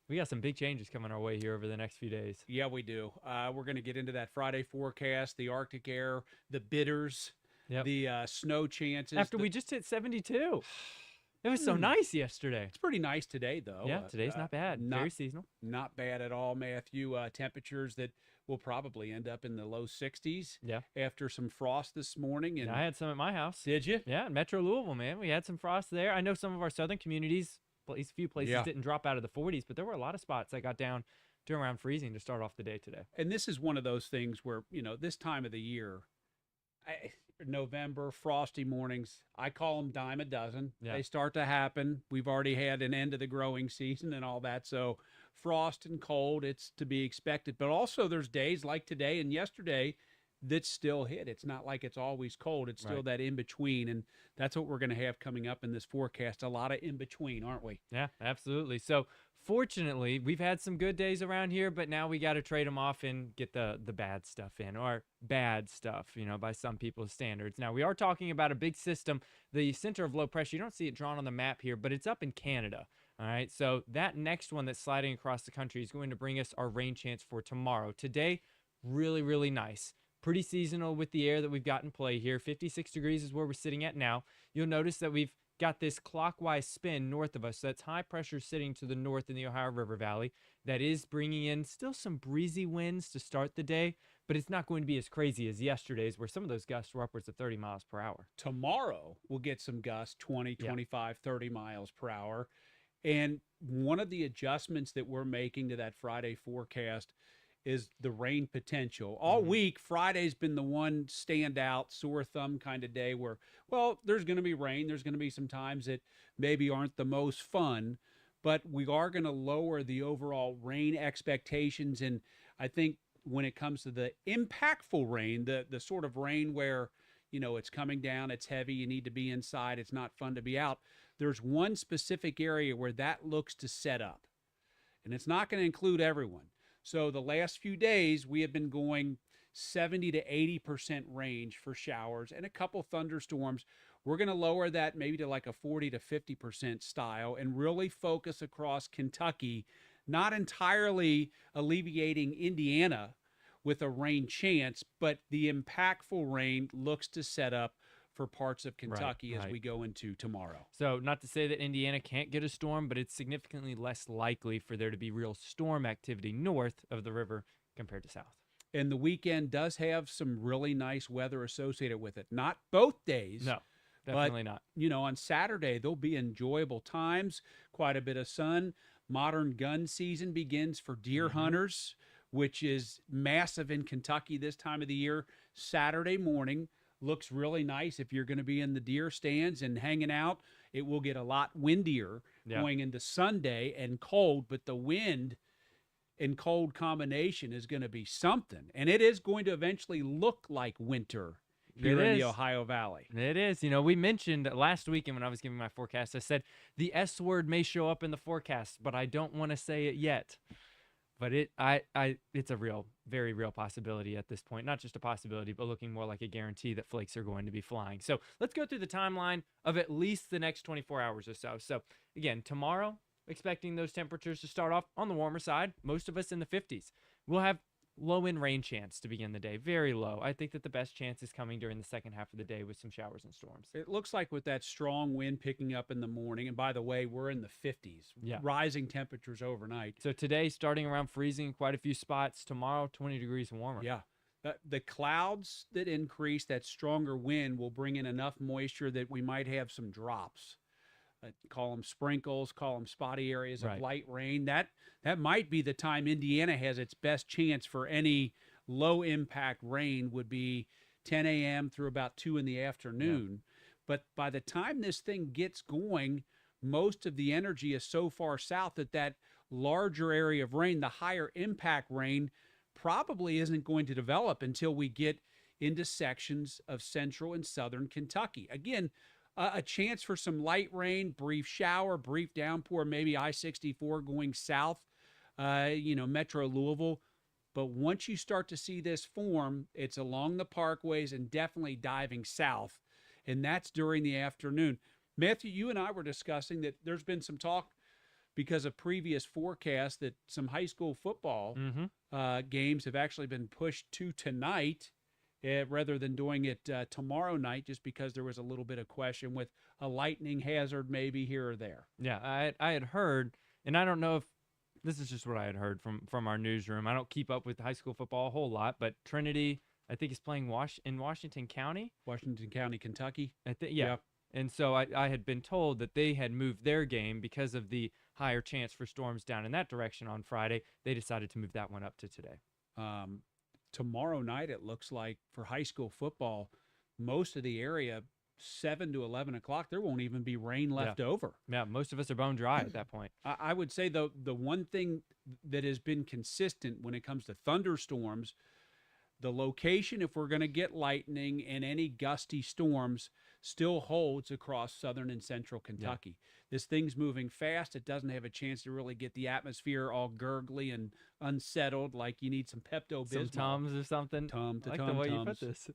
We got some big changes coming our way here over the next few days. Yeah, we do. We're going to get into that Friday forecast, the Arctic air, the bitters, Yep. the snow chances. After we just hit 72. It was so Hmm, nice yesterday. it's pretty nice today, though. Yeah, today's not bad. Not Very seasonal. not bad at all, Matthew. Temperatures that will probably end up in the low 60s Yeah. after some frost this morning. Yeah, And I had some at my house. did you? Yeah, in Metro Louisville, man. We had some frost there. I know some of our southern communities, a few places Yeah. didn't drop out of the 40s, but there were a lot of spots that got down to around freezing to start off the day today. And this is one of those things where, this time of the year, November, frosty mornings, I call them dime a dozen. Yeah. They start to happen. We've already had an end of the growing season and all that. So, frost and cold, it's to be expected. But also, there's days like today and yesterday that still hit. It's not like it's always cold, it's still Right. that in between. And that's what we're going to have coming up in this forecast, a lot of in between, aren't we? Yeah, absolutely. So, fortunately, we've had some good days around here, but now we got to trade them off and get the bad stuff in, or bad stuff, by some people's standards. Now, we are talking about a big system, the center of low pressure. You don't see it drawn on the map here, but it's up in Canada. All right. So, that next one that's sliding across the country is going to bring us our rain chance for tomorrow. Today, really, really nice. Pretty seasonal with the air that we've got in play here. 56 degrees is where we're sitting at now. You'll notice that we've got this clockwise spin north of us. So that's high pressure sitting to the north in the Ohio River Valley. That is bringing in still some breezy winds to start the day, but it's not going to be as crazy as yesterday's, where some of those gusts were upwards of 30 miles per hour. Tomorrow, we'll get some gusts 20, Yeah. 25, 30 miles per hour. And one of the adjustments that we're making to that Friday forecast is the rain potential. All week, Friday's been the one standout, sore thumb kind of day where, well, there's going to be rain. There's going to be some times that maybe aren't the most fun, but we are going to lower the overall rain expectations. And I think when it comes to the impactful rain, the sort of rain where, it's coming down, it's heavy, you need to be inside, it's not fun to be out. There's one specific area where that looks to set up, and it's not going to include everyone. So the last few days, we have been going 70 to 80% range for showers and a couple thunderstorms. We're going to lower that maybe to like a 40 to 50% style and really focus across Kentucky, not entirely alleviating Indiana with a rain chance, but the impactful rain looks to set up for parts of Kentucky as right. we go into tomorrow. So, not to say that Indiana can't get a storm, but it's significantly less likely for there to be real storm activity north of the river compared to south. And the weekend does have some really nice weather associated with it. Not both days. No, definitely not. On Saturday, there'll be enjoyable times, quite a bit of sun. Modern gun season begins for deer hunters, which is massive in Kentucky this time of the year. Saturday morning looks really nice if you're going to be in the deer stands and hanging out. It will get a lot windier going into Sunday and cold, but the wind and cold combination is going to be something. And it is going to eventually look like winter here in the Ohio Valley. It is. We mentioned last weekend when I was giving my forecast, I said the S word may show up in the forecast, but I don't want to say it yet. But it's a very real possibility at this point. Not just a possibility, but looking more like a guarantee that flakes are going to be flying. So let's go through the timeline of at least the next 24 hours or so. So again, tomorrow, expecting those temperatures to start off on the warmer side, most of us in the 50s. We'll have low in rain chance to begin the day, very low. I think that the best chance is coming during the second half of the day with some showers and storms. It looks like with that strong wind picking up in the morning, and by the way, we're in the 50s, rising temperatures overnight. So today, starting around freezing in quite a few spots. Tomorrow, 20 degrees warmer. Yeah. The clouds that increase, that stronger wind will bring in enough moisture that we might have some drops. Call them sprinkles, call them spotty areas of light rain. That might be the time Indiana has its best chance for any low impact rain would be 10 a.m. through about 2 in the afternoon. Yeah. But by the time this thing gets going, most of the energy is so far south that larger area of rain, the higher impact rain, probably isn't going to develop until we get into sections of central and southern Kentucky. Again, a chance for some light rain, brief shower, brief downpour, maybe I-64 going south, Metro Louisville. But once you start to see this form, it's along the parkways and definitely diving south, and that's during the afternoon. Matthew, you and I were discussing that there's been some talk because of previous forecasts that some high school football games have actually been pushed to tonight rather than doing it tomorrow night, just because there was a little bit of question with a lightning hazard maybe here or there. Yeah, I had heard, and I don't know if this is just what I had heard from our newsroom. I don't keep up with high school football a whole lot, but Trinity, I think, is playing in Washington County. Washington County, Kentucky. Yeah. Yep. And so I had been told that they had moved their game because of the higher chance for storms down in that direction on Friday. They decided to move that one up to today. Tomorrow night, it looks like for high school football, most of the area, 7 to 11 o'clock, there won't even be rain left over. Yeah, most of us are bone dry at that point. I would say the one thing that has been consistent when it comes to thunderstorms, the location, if we're going to get lightning and any gusty storms, still holds across southern and central Kentucky. This thing's moving fast. It doesn't have a chance to really get the atmosphere all gurgly and unsettled like you need some Pepto-Bismol. Some Tums or something. The way you put this.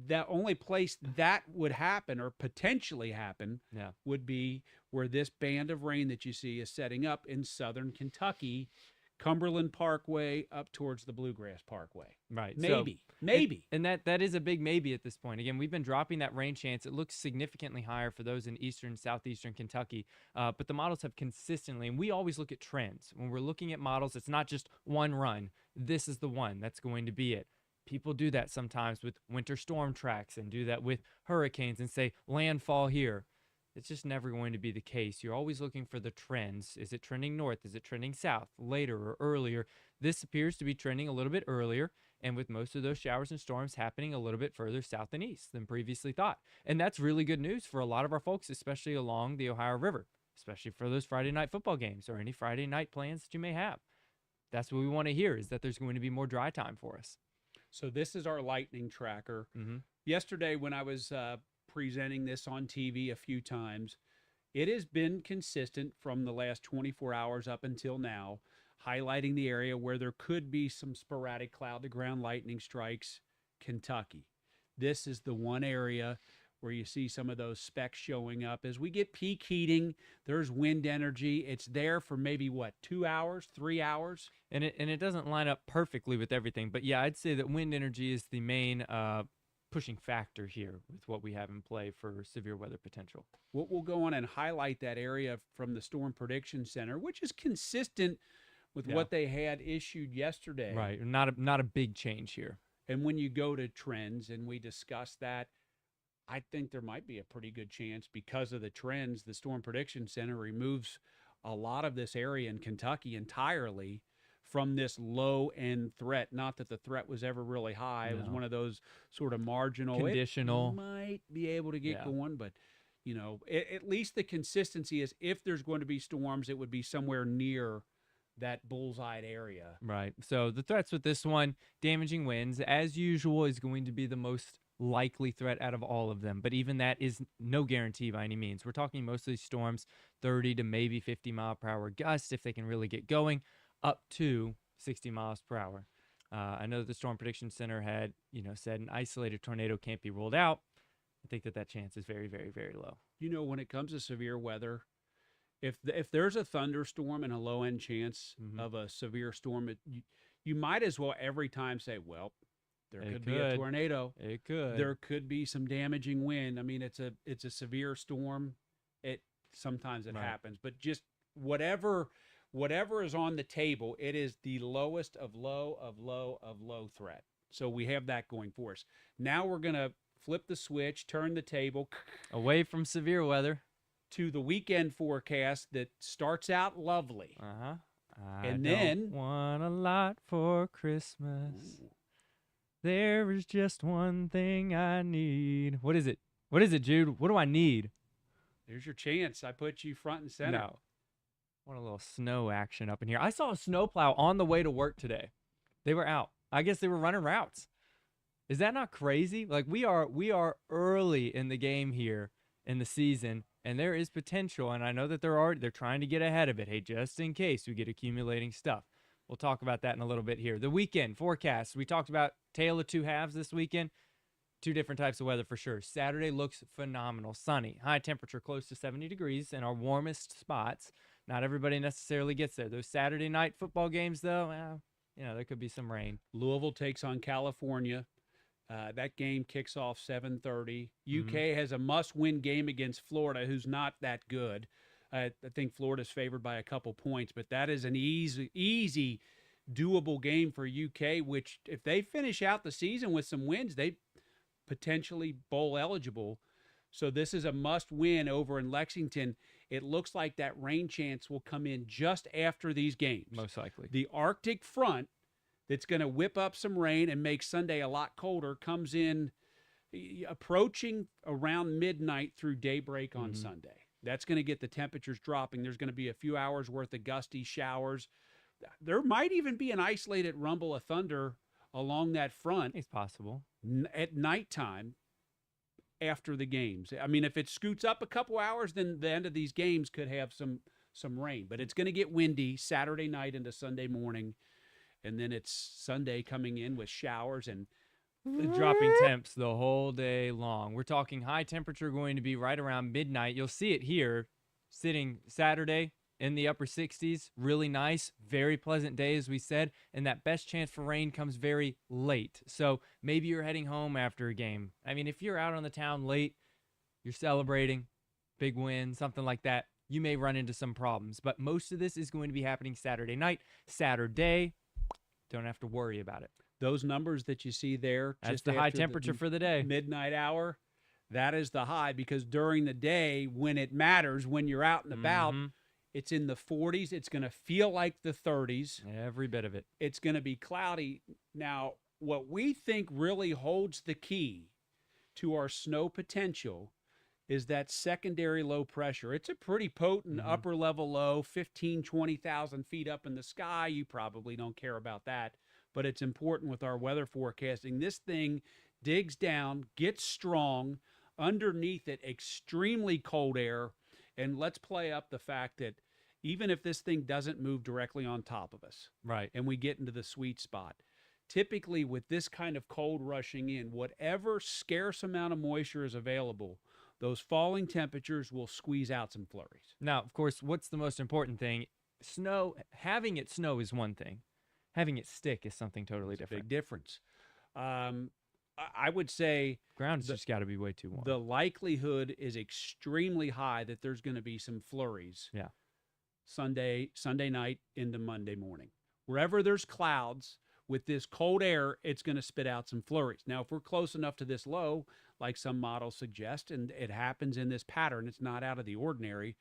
The only place that would happen or potentially happen would be where this band of rain that you see is setting up in southern Kentucky, Cumberland Parkway up towards the Bluegrass Parkway. Right. Maybe. And that is a big maybe at this point. Again, we've been dropping that rain chance. It looks significantly higher for those in eastern, southeastern Kentucky. But the models have consistently, and we always look at trends. When we're looking at models, it's not just one run. This is the one that's going to be it. People do that sometimes with winter storm tracks and do that with hurricanes and say landfall here. It's just never going to be the case. You're always looking for the trends. Is it trending north? Is it trending south, later or earlier? This appears to be trending a little bit earlier, and with most of those showers and storms happening a little bit further south and east than previously thought. And that's really good news for a lot of our folks, especially along the Ohio River, especially for those Friday night football games or any Friday night plans that you may have. That's what we want to hear, is that there's going to be more dry time for us. So this is our lightning tracker. Yesterday when I was presenting this on TV a few times, it has been consistent from the last 24 hours up until now, highlighting the area where there could be some sporadic cloud-to-ground lightning strikes, Kentucky. This is the one area where you see some of those specks showing up. As we get peak heating, there's wind energy. It's there for maybe, 2 hours, 3 hours? And it doesn't line up perfectly with everything. But, yeah, I'd say that wind energy is the main pushing factor here with what we have in play for severe weather potential. We'll go on and highlight that area from the Storm Prediction Center, which is consistent with what they had issued yesterday. Right. Not a big change here. And when you go to trends and we discuss that, I think there might be a pretty good chance because of the trends. The Storm Prediction Center removes a lot of this area in Kentucky entirely from this low-end threat. Not that the threat was ever really high. It was one of those sort of marginal. Conditional. It might be able to get going, but, at least the consistency is if there's going to be storms, it would be somewhere near that bullseye area. Right. So the threats with this one, damaging winds, as usual, is going to be the most likely threat out of all of them. But even that is no guarantee by any means. We're talking most of these storms, 30 to maybe 50 mile per hour gusts, if they can really get going, up to 60 miles per hour. I know the Storm Prediction Center had, said an isolated tornado can't be ruled out. I think that chance is very, very, very low. When it comes to severe weather, if there's a thunderstorm and a low-end chance of a severe storm, you might as well every time say, well, there could be a tornado. It could. There could be some damaging wind. I mean, it's a severe storm. Sometimes it happens, but just whatever is on the table, it is the lowest of low threat. So we have that going for us. Now we're gonna flip the switch, turn the table away from severe weather to the weekend forecast that starts out lovely. And then want a lot for Christmas. Ooh. There is just one thing I need. What is it? What is it, Jude? What do I need? There's your chance. I put you front and center. No. Want a little snow action up in here. I saw a snowplow on the way to work today. They were out. I guess they were running routes. Is that not crazy? Like we are early in the game here in the season, and there is potential. And I know that they're trying to get ahead of it. Hey, just in case we get accumulating stuff. We'll talk about that in a little bit here. The weekend forecast. We talked about tale of two halves this weekend. Two different types of weather for sure. Saturday looks phenomenal. Sunny. High temperature close to 70 degrees in our warmest spots. not everybody necessarily gets there. Those Saturday night football games, though, there could be some rain. Louisville takes on California. That game kicks off 7:30. UK has a must-win game against Florida, who's not that good. I think Florida's favored by a couple points, but that is an easy, doable game for UK, which if they finish out the season with some wins, they potentially bowl eligible. So this is a must-win over in Lexington. It looks like that rain chance will come in just after these games. Most likely. The Arctic front that's going to whip up some rain and make Sunday a lot colder comes in approaching around midnight through daybreak on Sunday. That's going to get the temperatures dropping. There's going to be a few hours worth of gusty showers. There might even be an isolated rumble of thunder along that front. It's possible. At nighttime after the games. I mean, if it scoots up a couple hours, then the end of these games could have some rain. But it's going to get windy Saturday night into Sunday morning. And then it's Sunday coming in with showers and dropping temps the whole day long. We're talking high temperature going to be right around midnight. You'll see it here sitting Saturday in the upper 60s. Really nice, very pleasant day, as we said. And that best chance for rain comes very late. So maybe you're heading home after a game. I mean, if you're out on the town late, you're celebrating, big win, something like that, you may run into some problems. But most of this is going to be happening Saturday night. Saturday, don't have to worry about it. Those numbers that you see there, that's just the high after temperature for the day. Midnight hour, that is the high, because during the day, when it matters, when you're out and about, it's in the 40s. It's going to feel like the 30s. Every bit of it. It's going to be cloudy. Now, what we think really holds the key to our snow potential is that secondary low pressure. It's a pretty potent upper level low, 15, 20,000 feet up in the sky. You probably don't care about that, but it's important with our weather forecasting. This thing digs down, gets strong, underneath it extremely cold air, and let's play up the fact that even if this thing doesn't move directly on top of us, right, and we get into the sweet spot, typically with this kind of cold rushing in, whatever scarce amount of moisture is available, those falling temperatures will squeeze out some flurries. Now, of course, what's the most important thing? Snow, having it snow is one thing. Having it stick is something totally different. Big difference. I would say ground's just got to be way too warm. The likelihood is extremely high that there's going to be some flurries. Yeah. Sunday night into Monday morning. Wherever there's clouds with this cold air, it's going to spit out some flurries. Now, if we're close enough to this low, like some models suggest, and it happens in this pattern, it's not out of the ordinary,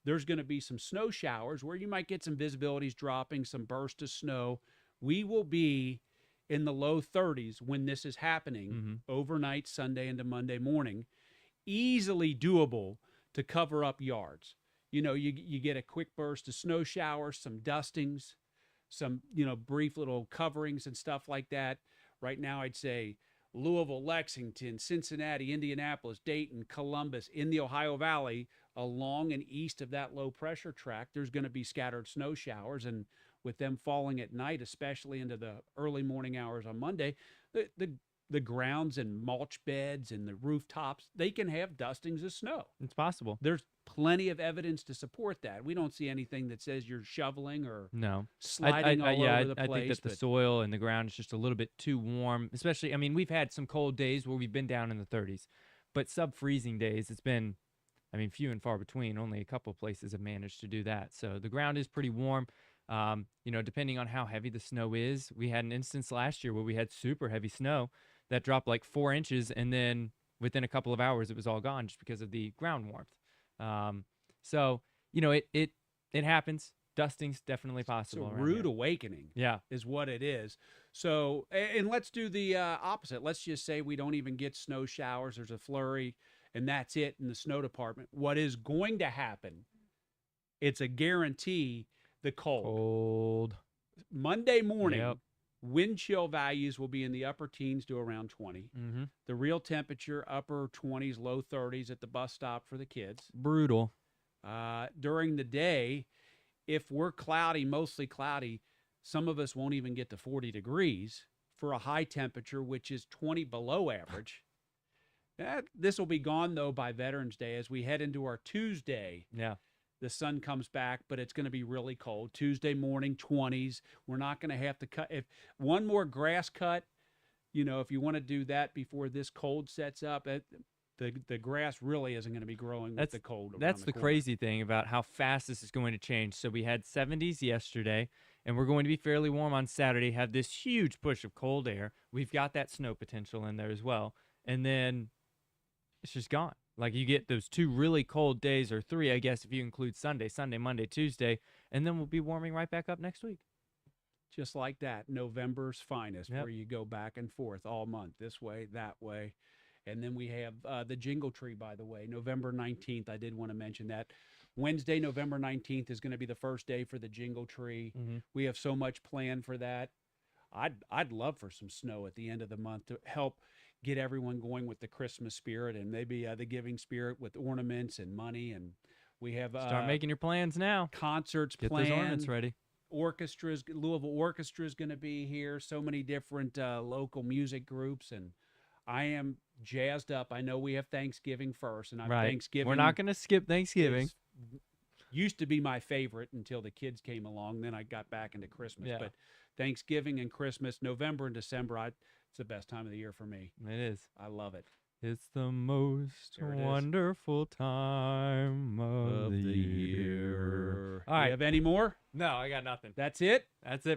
there's going to be some snow showers where you might get some visibilities dropping, some burst of snow. We will be in the low 30s when this is happening overnight, Sunday into Monday morning. Easily doable to cover up yards. You know, you get a quick burst of snow showers, some dustings, some, brief little coverings and stuff like that. Right now, I'd say Louisville, Lexington, Cincinnati, Indianapolis, Dayton, Columbus, in the Ohio Valley, along and east of that low pressure track, there's going to be scattered snow showers. And with them falling at night, especially into the early morning hours on Monday, the grounds and mulch beds and the rooftops, they can have dustings of snow. It's possible. There's plenty of evidence to support that. We don't see anything that says you're shoveling or sliding all over the place. I think that the soil and the ground is just a little bit too warm, especially, I mean, we've had some cold days where we've been down in the 30s, but sub-freezing days, it's been, few and far between. Only a couple places have managed to do that. So the ground is pretty warm. Depending on how heavy the snow is, we had an instance last year where we had super heavy snow that dropped like 4 inches, and then within a couple of hours, it was all gone just because of the ground warmth. It happens. Dusting's definitely possible. It's a rude awakening. Yeah, is what it is. So, and let's do the opposite. Let's just say we don't even get snow showers. There's a flurry, and that's it in the snow department. What is going to happen? It's a guarantee. The cold. Monday morning, wind chill values will be in the upper teens to around 20. The real temperature, upper 20s, low 30s at the bus stop for the kids. Brutal. During the day, if we're cloudy, mostly cloudy, some of us won't even get to 40 degrees for a high temperature, which is 20 below average. This will be gone, though, by Veterans Day as we head into our Tuesday. Yeah. The sun comes back, but it's going to be really cold. Tuesday morning, 20s. We're not going to have to cut. If one more grass cut, if you want to do that before this cold sets up, the grass really isn't going to be growing with the cold. That's the crazy thing about how fast this is going to change. So we had 70s yesterday, and we're going to be fairly warm on Saturday, have this huge push of cold air. We've got that snow potential in there as well. And then it's just gone. Like you get those 2 really cold days, or 3, I guess, if you include Sunday, Monday, Tuesday, and then we'll be warming right back up next week. Just like that, November's finest, Yep. where you go back and forth all month, this way, that way. And then we have the Jingle Tree, by the way, November 19th. I did want to mention that. Wednesday, November 19th is going to be the first day for the Jingle Tree. Mm-hmm. We have so much planned for that. I'd love for some snow at the end of the month to help get everyone going with the Christmas spirit, and maybe the giving spirit with ornaments and money. And we have Start making your plans now. concerts Get planned. those ornaments ready. Orchestras, Louisville Orchestra is going to be here. So many different local music groups, and I am jazzed up. I know we have Thanksgiving first, and Right. Thanksgiving. We're not going to skip Thanksgiving. Used to be my favorite until the kids came along. Then I got back into Christmas. Yeah. But Thanksgiving and Christmas, November and December, it's the best time of the year for me. It is. I love it. It's the most There it is. wonderful time of the year. All Do right. you have any more? No, I got nothing. That's it. That's it.